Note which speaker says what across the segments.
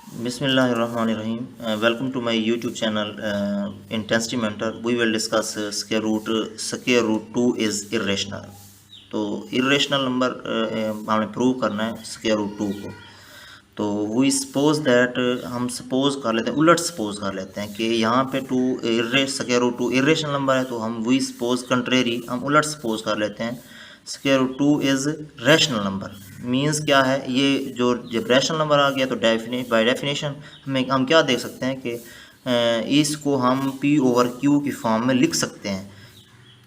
Speaker 1: Bismillahirrahmanirrahim. Welcome to my YouTube channel Intensity Mentor. We will discuss square root 2 is irrational. तो irrational number हमें prove करना है square root 2 को। तो we suppose that हम suppose कर लेते हैं, उलट सपोज कर लेते हैं कि यहाँ पे स्क्वायर रूट 2 इरेशनल नंबर है, तो हम वी सपोज कंट्रेरी हम उलट सपोज कर लेते हैं square root 2 is rational number. Means क्या है, ये जो जब रैशनल नंबर आ गया तो बाय डेफिनेशन हम क्या देख सकते हैं कि इसको हम पी ओवर क्यू की फॉर्म में लिख सकते हैं,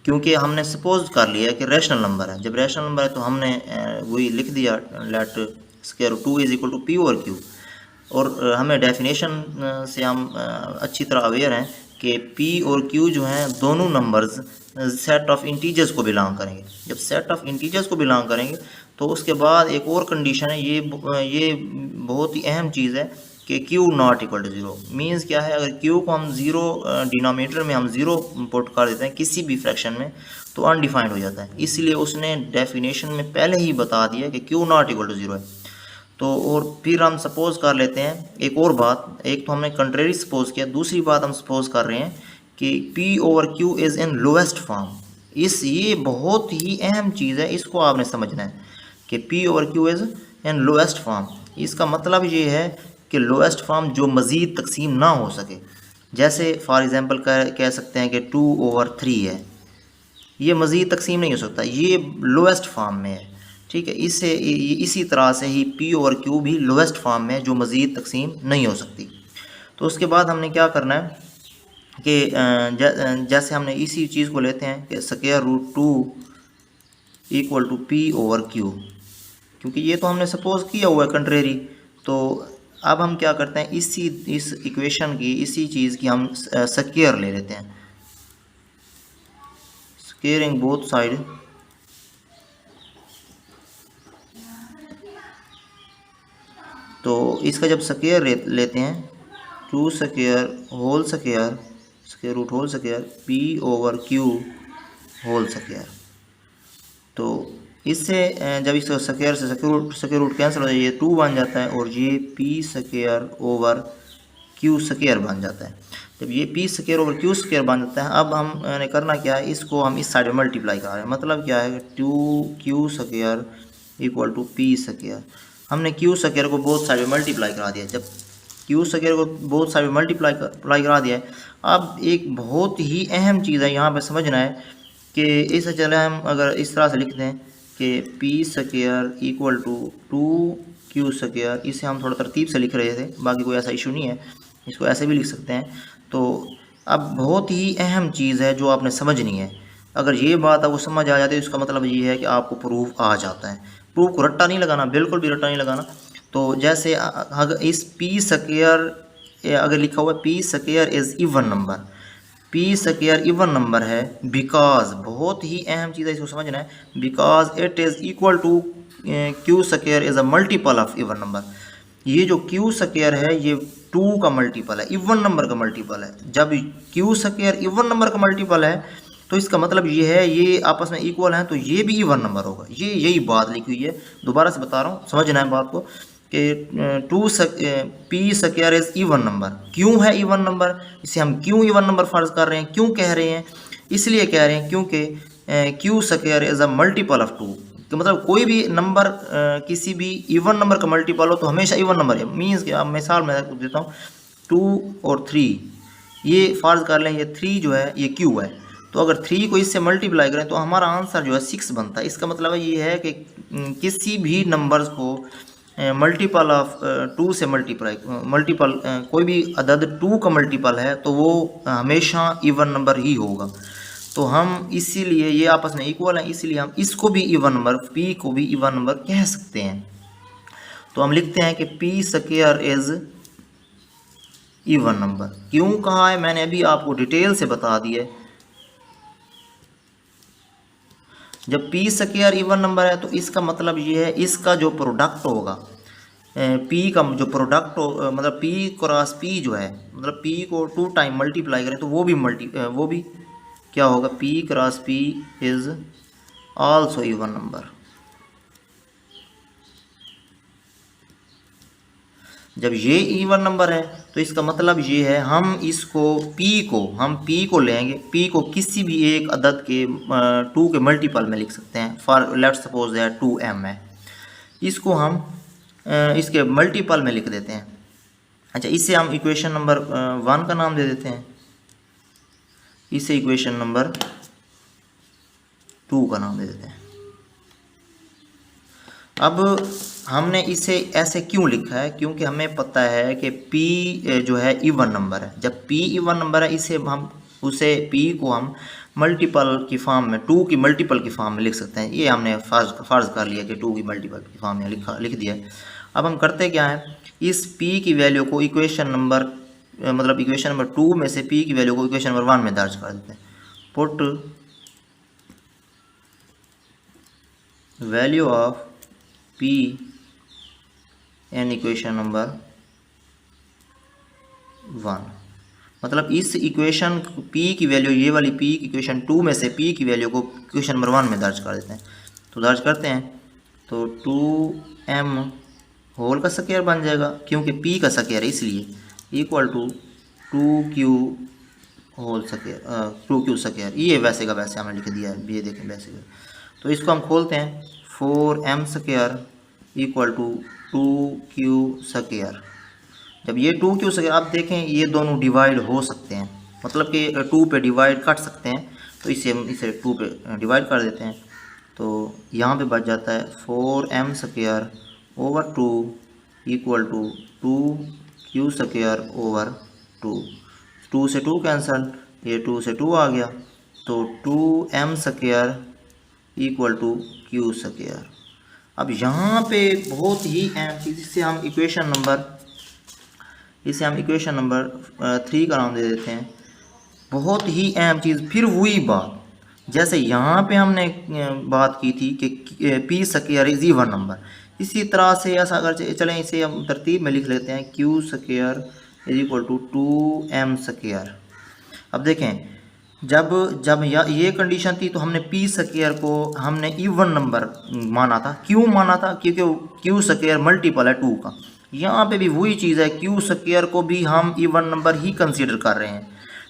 Speaker 1: क्योंकि हमने सपोज कर लिया कि रैशनल नंबर है। जब रैशनल नंबर है तो हमने वही लिख दिया let square root 2 is equal to P over Q. और हमें डेफिनेशन से हम अच्छी तरह अवेयर हैं कि पी और क्यू जो हैं दोनों नंबर्स सेट ऑफ इंटीजर्स को बिलोंग करेंगे। जब सेट ऑफ इंटीजर्स को बिलोंग करेंगे तो उसके बाद एक और कंडीशन है, ये बहुत ही अहम चीज़ है कि Q not equal to zero. Means क्या है, अगर क्यू को हम ज़ीरो डिनोमिनेटर में हम ज़ीरो पुट कर देते हैं किसी भी फ्रैक्शन में तो अनडिफाइंड हो जाता है। इसलिए उसने डेफिनेशन में पहले ही बता दिया कि Q not equal to zero है। तो और फिर हम सपोज कर लेते हैं एक और बात, एक तो हमने कंट्रेरी सपोज किया, दूसरी बात हम सपोज कर रहे हैं कि P over Q is in lowest form. ये बहुत ही अहम चीज़ है, इसको आपने समझना है कि P over Q is in lowest form. इसका मतलब ये है कि लोएस्ट फॉर्म जो मज़ीद तकसीम ना हो सके। जैसे फॉर एग्ज़ाम्पल कह सकते हैं कि 2 ओवर 3 है, ये मज़ीद तकसीम नहीं हो सकता, ये लोएस्ट फॉर्म में है। ठीक है, इसी तरह से ही P ओवर Q भी लोएस्ट फॉर्म में है जो मज़ीद तकसीम नहीं हो सकती। तो उसके बाद हमने क्या करना है कि जैसे हमने इसी चीज़ को लेते हैं कि square root 2 equal to P over Q, क्योंकि ये तो हमने सपोज किया हुआ है कंट्रेरी। तो अब हम क्या करते हैं, इस इक्वेशन की इसी चीज़ की हम स्क्वायर ले लेते हैं, स्क्वेयरिंग बोथ साइड। तो इसका जब स्क्वायर लेते हैं 2 square whole square root whole square P over Q whole square. तो इससे जब इस स्क्वायर से स्क्वायर रूट कैंसिल हो जाए, ये 2 बन जाता है और ये P square over Q square बन जाता है। जब ये P square over Q square बन जाता है, अब हमने करना क्या है, इसको हम इस साइड में मल्टीप्लाई कर रहे हैं। मतलब क्या है कि 2Q square equal to P square. हमने Q स्क्वायर को बोथ साइड में मल्टीप्लाई करा दिया। जब Q स्क्वायर को बोथ साइड में मल्टीप्लाई करा दिया है, अब एक बहुत ही अहम चीज़ है यहाँ पे समझना है कि इसे चले हम अगर इस तरह से लिखते हैं कि P square equal to 2Q square. इसे हम थोड़ा तरतीब से लिख रहे थे, बाकी कोई ऐसा इशू नहीं है, इसको ऐसे भी लिख सकते हैं। तो अब बहुत ही अहम चीज़ है जो आपने समझनी है। अगर ये बात आपको समझ आ जाती है, इसका मतलब ये है कि आपको प्रूफ आ जाता है। प्रूफ को रट्टा नहीं लगाना, बिल्कुल भी रट्टा नहीं लगाना। तो जैसे अगर इस P स्क्वायर अगर लिखा हुआ है P square is even number, P square even number है बिकॉज, बहुत ही अहम चीज़ है, इसको समझना है, because it is equal to Q square is a multiple of even number. ये जो Q स्क्वायर है ये 2 का मल्टीपल है, इवन नंबर का मल्टीपल है। जब Q स्क्वायर इवन नंबर का मल्टीपल है तो इसका मतलब ये है ये आपस में इक्वल हैं, तो ये भी इवन नंबर होगा। यही बात लिखी हुई है, दोबारा से बता रहा हूँ, समझना है बात को कि P square is even number. क्यों है इवन नंबर, इसे हम क्यों इवन नंबर फर्ज कर रहे हैं, क्यों कह रहे हैं, इसलिए कह रहे हैं क्योंकि Q square is a multiple of 2। तो मतलब कोई भी नंबर किसी भी इवन नंबर का मल्टीपल हो तो हमेशा इवन नंबर है। मीन्स कि अब मिसाल मैं देता हूँ 2 और 3, ये फर्ज कर लें ये 3 जो है ये Q है, तो अगर 3 को इससे मल्टीप्लाई करें तो हमारा आंसर जो है 6 बनता है। इसका मतलब ये है कि किसी भी नंबर्स को मल्टीपल ऑफ 2 से मल्टीपल कोई भी अदद 2 का मल्टीपल है तो वो हमेशा इवन नंबर ही होगा। तो हम इसीलिए ये आपस में इक्वल हैं, इसीलिए हम इसको भी इवन नंबर, P को भी इवन नंबर कह सकते हैं। तो हम लिखते हैं कि P square is even number. क्यों कहा है मैंने अभी आपको डिटेल से बता दिया। जब P स्क्वायर इवन नंबर है तो इसका मतलब ये है इसका जो प्रोडक्ट होगा, P का जो प्रोडक्ट हो, मतलब P क्रॉस P जो है, मतलब P को 2 टाइम मल्टीप्लाई करें तो वो भी क्या होगा, P cross P is also even number. जब ये इवन नंबर है तो इसका मतलब ये है हम इसको p को लेंगे, p को किसी भी एक अदद के 2 के मल्टीपल में लिख सकते हैं। For let's suppose that 2m है, इसको हम इसके मल्टीपल में लिख देते हैं। अच्छा, इसे हम इक्वेशन नंबर 1 का नाम दे देते हैं, इसे इक्वेशन नंबर 2 का नाम दे देते हैं। अब हमने इसे ऐसे क्यों लिखा है, क्योंकि हमें पता है कि p जो है इवन नंबर है। जब p इवन नंबर है, इसे हम p को हम मल्टीपल की फॉर्म में 2 की मल्टीपल की फॉर्म में लिख सकते हैं। ये हमने फ़र्ज़ कर लिया कि 2 की मल्टीपल की फॉर्म में लिख दिया है। अब हम करते क्या है, इस p की वैल्यू को इक्वेशन नंबर 2 में से p की वैल्यू को इक्वेशन नंबर 1 में दर्ज कर देते हैं। Put value of p in equation number 1, मतलब इस इक्वेशन p की वैल्यू, ये वाली p की इक्वेशन 2 में से p की वैल्यू को इक्वेशन नंबर 1 में दर्ज कर देते हैं। तो दर्ज करते हैं तो 2m होल का स्क्वायर बन जाएगा, क्योंकि p का स्क्वायर है इसलिए, equal to 2q whole square, 2q square. ये वैसे का वैसे हमने लिख दिया है, ये देखें वैसे का। तो इसको हम खोलते हैं, 4m square equal to 2q square. जब ये 2q स्क्वायर, आप देखें ये दोनों डिवाइड हो सकते हैं, मतलब कि 2 पे डिवाइड कर सकते हैं, तो इसे हम इसे 2 पे डिवाइड कर देते हैं। तो यहाँ पे बच जाता है 4m square over 2 equal to 2q square over 2। 2 से 2 कैंसल, ये 2 से 2 आ गया, तो 2m square equal to q square. अब यहाँ पे बहुत ही अहम चीज़, इसे हम इक्वेशन नंबर 3 का नाम दे देते हैं। बहुत ही अहम चीज़, फिर वही बात जैसे यहाँ पे हमने बात की थी कि p square is even number, इसी तरह से ऐसा अगर चलें इसे हम तरतीब में लिख लेते हैं, q square is equal to 2m square. अब देखें, जब ये कंडीशन थी तो हमने p स्क्वायर को हमने इवन नंबर माना था। क्यों माना था? क्योंकि q स्क्वायर मल्टीपल है 2 का। यहाँ पे भी वही चीज़ है, q स्क्वायर को भी हम इवन नंबर ही कंसीडर कर रहे हैं।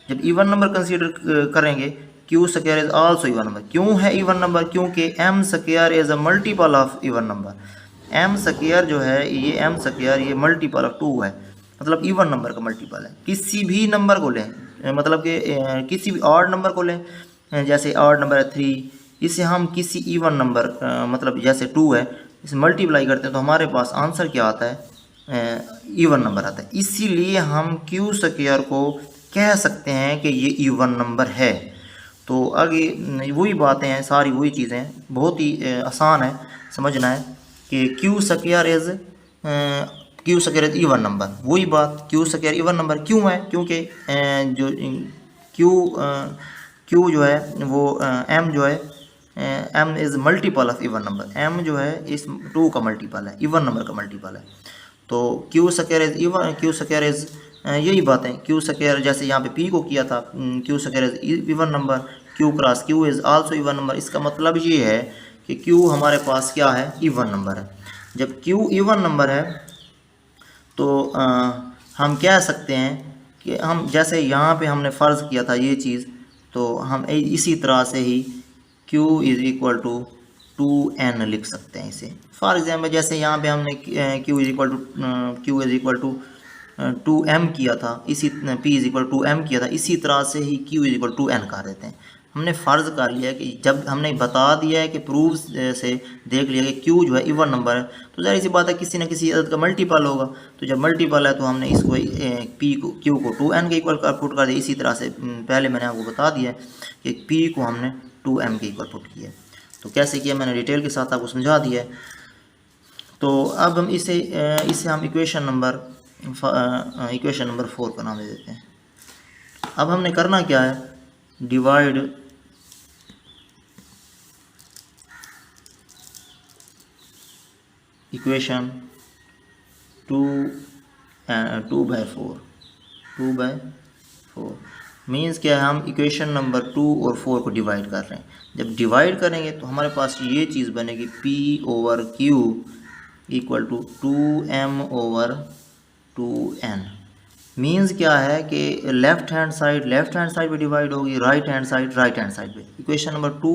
Speaker 1: जब इवन नंबर कंसीडर करेंगे, q square is also even number. क्यों है इवन नंबर? क्योंकि m square is a multiple of even number. m square जो है, ये m स्क्वायर ये मल्टीपल ऑफ 2 है, मतलब इवन नंबर का मल्टीपल है। किसी भी नंबर को लें, मतलब कि किसी भी ऑड नंबर को लें, जैसे ऑड नंबर है 3, इसे हम किसी इवन नंबर मतलब जैसे 2 है, इसे मल्टीप्लाई करते हैं तो हमारे पास आंसर क्या आता है? इवन नंबर आता है। इसीलिए हम q स्क्वायर को कह सकते हैं कि ये इवन नंबर है। तो आगे वही बातें हैं, सारी वही चीज़ें, बहुत ही आसान है समझना है कि q square is even number. वही बात, q स्क्वायर इवन नंबर क्यों है? क्योंकि जो q जो है वो m जो है, m is multiple of even number. m जो है इस 2 का मल्टीपल है, इवन नंबर का मल्टीपल है। तो q स्क्वायर इज़ यही बात है। q स्क्वायर जैसे यहाँ पे p को किया था, q square is even number, q cross q is also even number. इसका मतलब ये है कि q हमारे पास क्या है? इवन नंबर है। जब q इवन नंबर है तो हम कह सकते हैं कि हम जैसे यहाँ पे हमने फ़र्ज़ किया था ये चीज़, तो हम इसी तरह से ही q is equal to 2n लिख सकते हैं इसे। फॉर एग्जाम्पल जैसे यहाँ पे हमने q is equal to 2m किया था, इसी p is equal to m किया था, इसी तरह से ही q is equal to n कर देते हैं। हमने फ़र्ज़ कर लिया कि जब हमने बता दिया है कि प्रूफ से देख लिया कि q जो है इवन नंबर है, तो ज़ाहिर सी बात है किसी न किसी अदद का मल्टीपल होगा। तो जब मल्टीपल है तो हमने इसको q को 2n के इक्वल पुट कर दिया। इसी तरह से पहले मैंने आपको बता दिया कि p को हमने 2m के इक्वल पुट किया। तो कैसे किया मैंने डिटेल के साथ आपको समझा दिया है। तो अब हम इसे हम इक्वेशन नंबर 4 का नाम दे देते हैं। अब हमने करना क्या है? डिवाइड इक्वेशन 2 बाय 4 मीन्स क्या है? हम इक्वेशन नंबर 2 और 4 को डिवाइड कर रहे हैं। जब डिवाइड करेंगे तो हमारे पास ये चीज़ बनेगी p over q equal to 2m over 2n means क्या है कि लेफ्ट हैंड साइड पे डिवाइड होगी, राइट हैंड साइड पे। इक्वेशन नंबर 2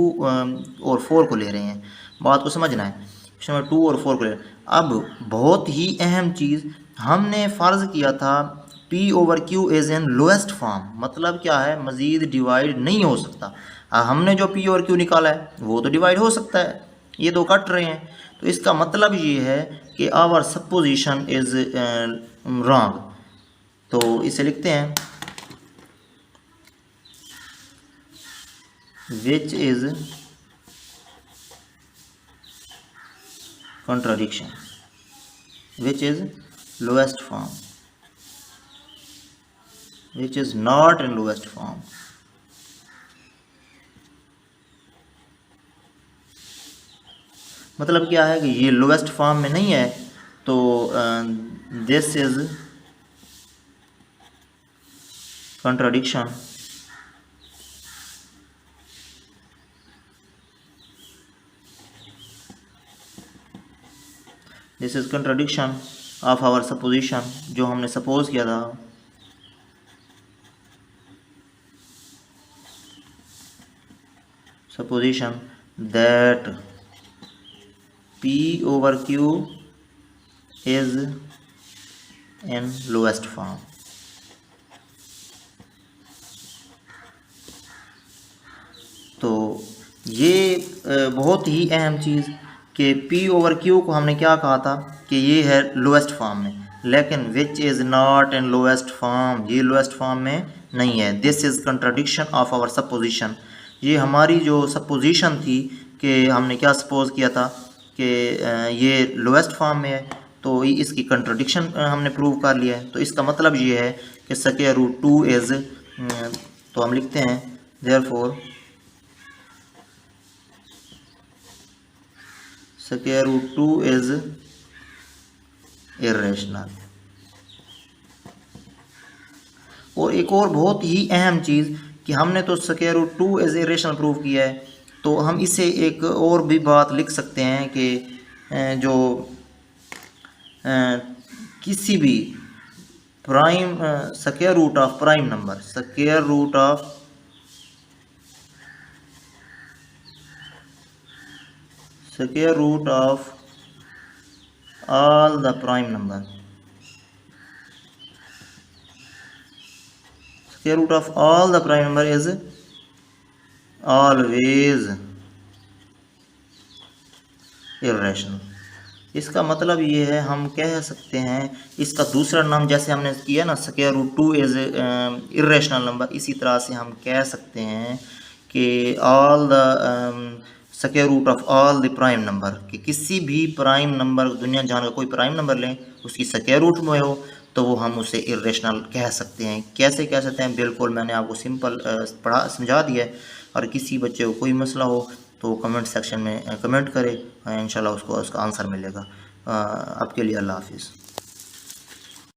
Speaker 1: और 4 को ले रहे हैं, बात को समझना है। इक्वेशन नंबर 2 और 4 को ले रहे हैं। अब बहुत ही अहम चीज़, हमने फ़र्ज़ किया था P/Q is in lowest form, मतलब क्या है, मज़ीद डिवाइड नहीं हो सकता। हमने जो P/Q निकाला है वो तो डिवाइड हो सकता है, ये दो कट रहे हैं, तो इसका मतलब ये है कि आवर सपोजिशन इज़ रॉन्ग। तो इसे लिखते हैं which is contradiction, which is lowest form, which is not in lowest form। मतलब क्या है कि ये लोएस्ट फॉर्म में नहीं है, तो this is contradiction this is contradiction of our supposition, जो हमने सपोज किया था। Supposition that P/Q is in lowest form। तो ये बहुत ही अहम चीज़ कि P/Q को हमने क्या कहा था कि ये है लोएस्ट फॉर्म में, लेकिन which is not in lowest form, ये लोएस्ट फॉर्म में नहीं है। This is contradiction of our supposition, ये हमारी जो सपोजिशन थी कि हमने क्या सपोज किया था कि ये लोएस्ट फॉर्म में है, तो इसकी कंट्राडिक्शन हमने प्रूव कर लिया है। तो इसका मतलब ये है कि स्क्वायर रूट 2 इज़, तो हम लिखते हैं therefore square root 2 is irrational. और एक और बहुत ही अहम चीज़ कि हमने तो square root 2 is irrational prove किया है, तो हम इसे एक और भी बात लिख सकते हैं कि जो किसी भी prime square root of prime number, square root of all the prime number, square root of all the prime number is always irrational। इसका मतलब ये है, हम कह सकते हैं इसका दूसरा नाम, जैसे हमने किया ना square root 2 is irrational number, इसी तरह से हम कह सकते हैं कि all the square root of all the prime number, कि किसी भी प्राइम नंबर, दुनिया जहाँ का कोई प्राइम नंबर लें उसकी स्क्वायर रूट में हो तो वो हम उसे इरेशनल कह सकते हैं। कैसे कह सकते हैं, बिल्कुल मैंने आपको सिंपल समझा दिया है। और किसी बच्चे को कोई मसला हो तो कमेंट सेक्शन में कमेंट करे, इंशाल्लाह उसको उसका आंसर मिलेगा। आपके लिए अल्लाह हाफिज़।